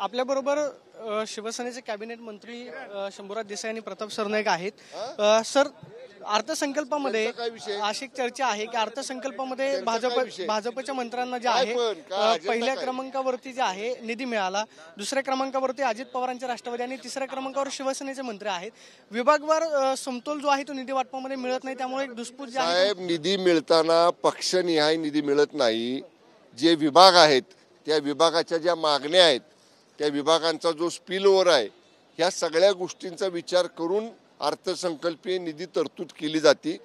आपल्याबरोबर शिवसेनेचे कॅबिनेट मंत्री शंभूराज देसाई आणि प्रताप सरनाईक आहेत. सर, अर्थसंकल्पामध्ये अशी चर्चा आहे की अर्थसंकल्पामध्ये भाजपच्या मंत्र्यांना जे आहे पहिल्या क्रमांकावरती जे आहे निधी मिळाला, दुसऱ्या क्रमांकावरती अजित पवारांचे राष्ट्रवादी आणि तिसऱ्या क्रमांकावर शिवसेनेचे मंत्री आहेत. विभागवार समतोल जो आहे तो निधी वाटपामध्ये मिळत नाही, त्यामुळे एक दुसपूत जे आहे. साहेब, निधी मिळताना पक्षनिहाय निधी मिळत नाही. जे विभाग आहेत त्या विभागाच्या ज्या मागण्या आहेत त्या विभागांचा जो स्पिल ओव्हर आहे, ह्या सगळ्या गोष्टींचा विचार करून अर्थसंकल्पीय निधी तरतूद केली जाते.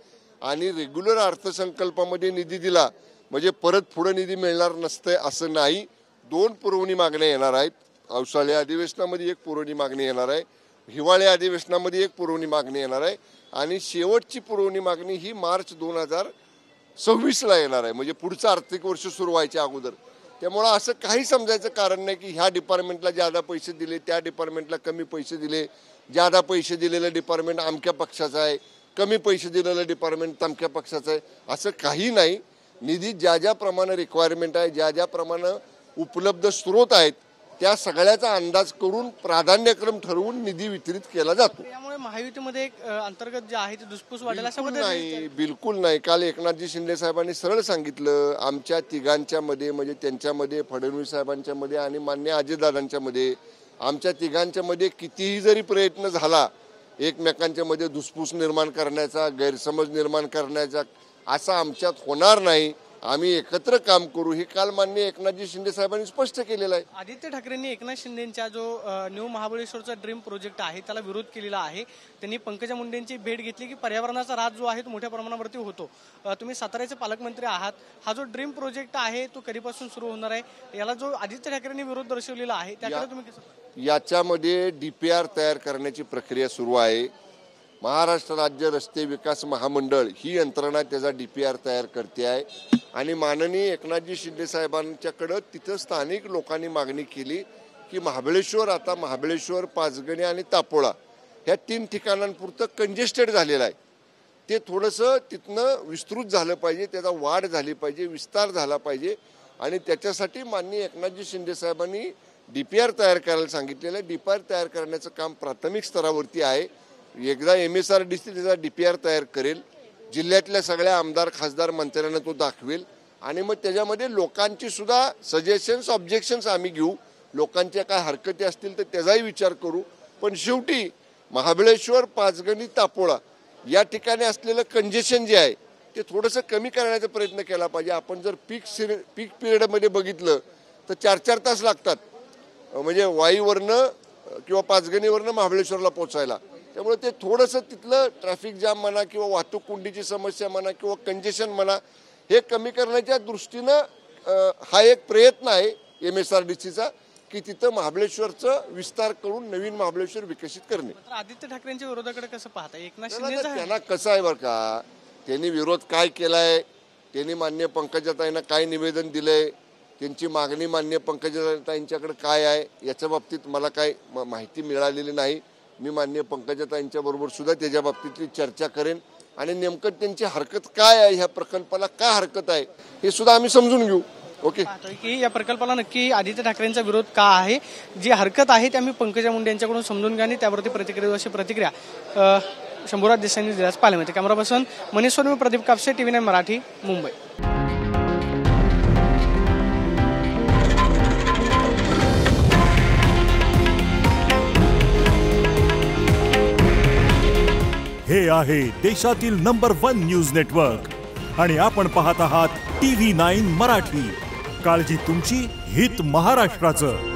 आणि रेग्युलर अर्थसंकल्पामध्ये निधी दिला म्हणजे परत पुढे निधी मिळणार नसते असं नाही. 2 पुरवणी मागण्या येणार आहेत. पावसाळी अधिवेशनामध्ये 1 पुरवणी मागणी येणार आहे, हिवाळी अधिवेशनामध्ये 1 पुरवणी मागणी येणार आहे आणि शेवटची पुरवणी मागणी ही मार्च 2026ला येणार आहे, म्हणजे पुढचं आर्थिक वर्ष सुरू व्हायच्या अगोदर. त्यामुळे असं काही समजायचं कारण नाही की ह्या डिपार्टमेंटला ज्यादा पैसे दिले, त्या डिपार्टमेंटला कमी पैसे दिले, ज्यादा पैसे दिलेलं डिपार्टमेंट अमक्या पक्षाचं आहे, कमी पैसे दिलेलं डिपार्टमेंट तमक्या पक्षाचं आहे, असं काही नाही. निधी ज्या ज्याप्रमाणे रिक्वायरमेंट आहे, ज्या ज्याप्रमाणे उपलब्ध स्रोत आहेत त्या सगळ्याचा अंदाज करून प्राधान्यक्रम ठरवून निधी वितरित केला जातो. त्यामुळे महायुतीमध्ये एक अंतर्गत जे आहे ते दुसपूस वाढेल असं नाही, बिलकुल नाही. काल एकनाथजी शिंदे साहेबांनी सरळ सांगितलं, आमच्या तिघांच्या मध्ये म्हणजे त्यांच्यामध्ये, फडणवीस साहेबांच्या मध्ये आणि मान्य अजितदादांच्या मध्ये, आमच्या तिघांच्या मध्ये कितीही जरी प्रयत्न झाला एकमेकांच्या मध्ये दुसपूस निर्माण करण्याचा, गैरसमज निर्माण करण्याचा, असा आमच्यात होणार नाही. आम्ही एकत्र काम करू, हे काल मान्य एकनाथजी शिंदे साहेबांनी स्पष्ट केलेलं आहे. आदित्य ठाकरेंनी एकनाथ शिंदेंच्या जो न्यू महाबळेश्वरचा ड्रीम प्रोजेक्ट आहे त्याला विरोध केलेला आहे. त्यांनी पंकजा मुंडेंची भेट घेतली की पर्यावरणाचा ऱ्हास जो आहे तो मोठ्या प्रमाणावरती होतो. तुम्ही साताऱ्याचे पालकमंत्री आहात, हा जो ड्रीम प्रोजेक्ट आहे तो कधीपासून सुरू होणार आहे, याला जो आदित्य ठाकरेंनी विरोध दर्शवलेला आहे त्याकडे तुम्ही कसं? याच्यामध्ये DPR तयार करण्याची प्रक्रिया सुरू आहे. महाराष्ट्र राज्य रस्ते विकास महामंडळ ही यंत्रणा त्याचा DPR तयार करते आहे आणि माननीय एकनाथजी शिंदे साहेबांच्याकडं तिथं स्थानिक लोकांनी मागणी केली की महाबळेश्वर, पाचगणी आणि तापोळा ह्या 3 ठिकाणांपुरतं कंजेस्टेड झालेलं आहे. ते थोडंसं तिथनं विस्तृत झालं पाहिजे, त्याचा वाढ झाली पाहिजे, विस्तार झाला पाहिजे आणि त्याच्यासाठी माननीय एकनाथजी शिंदे साहेबांनी DPR तयार करायला सांगितलेलं आहे. DPR तयार करण्याचं काम प्राथमिक स्तरावरती आहे. एकदा MSRDC त्याचा DPR तयार करेल, जिल्ह्यातल्या सगळ्या आमदार खासदार मंत्र्यांना तो दाखवेल आणि मग त्याच्यामध्ये लोकांची सुद्धा सजेशन्स ऑब्जेक्शन्स आम्ही घेऊ. लोकांच्या काय हरकती असतील तर त्याचाही विचार करू. पण शेवटी महाबळेश्वर, पाचगणी, तापोळा या ठिकाणी असलेलं कंजेशन जे आहे ते थोडंसं कमी करण्याचा प्रयत्न केला पाहिजे. आपण जर पीक पिरियडमध्ये बघितलं तर 4-4 तास लागतात, म्हणजे वाईवरनं किंवा पाचगणीवरनं महाबळेश्वरला पोचायला. त्यामुळे ते थोडंसं तिथलं ट्रॅफिक जाम म्हणा किंवा वाहतूक कोंडीची समस्या म्हणा किंवा कंजेशन म्हणा हे कमी करण्याच्या दृष्टीनं हा एक प्रयत्न आहे MSRDCचा की तिथं महाबळेश्वरचं विस्तार करून नवीन महाबळेश्वर विकसित करणे. आदित्य ठाकरेंच्या विरोधाकडे कसं पाहता? एकनाथ शिंदे त्यांना कसं आहे बरं का, त्यांनी विरोध काय केलाय, त्यांनी मान्य पंकजाताईंना काय निवेदन दिलंय, त्यांची मागणी मान्य पंकजाताईंच्याकडे काय आहे याच्या बाबतीत मला काय माहिती मिळालेली नाही. मी मान्य पंकजाताईंच्या बरोबर सुद्धा त्याच्या बाबतीतली चर्चा करेन आणि नेमकं त्यांची हरकत काय आहे, ह्या प्रकल्पाला काय हरकत आहे हे सुद्धा आम्ही समजून घेऊ. ओके, की या प्रकल्पाला नक्की आदित्य ठाकरेंचा विरोध का आहे, जी हरकत आहे ते आम्ही पंकजा मुंडे यांच्याकडून समजून घ्या आणि त्यावरती प्रतिक्रिया शंभूराज देसाईंनी दिल्यास पाहायला मिळते. Camera person Manish Sonvi, Pradeep Kapse, TV9 Marathi, Mumbai. हे आहे देशातील नंबर 1 न्यूज नेटवर्क आणि आपण पाहत आहात TV9 मराठी. काळजी तुमची, हित महाराष्ट्राचं.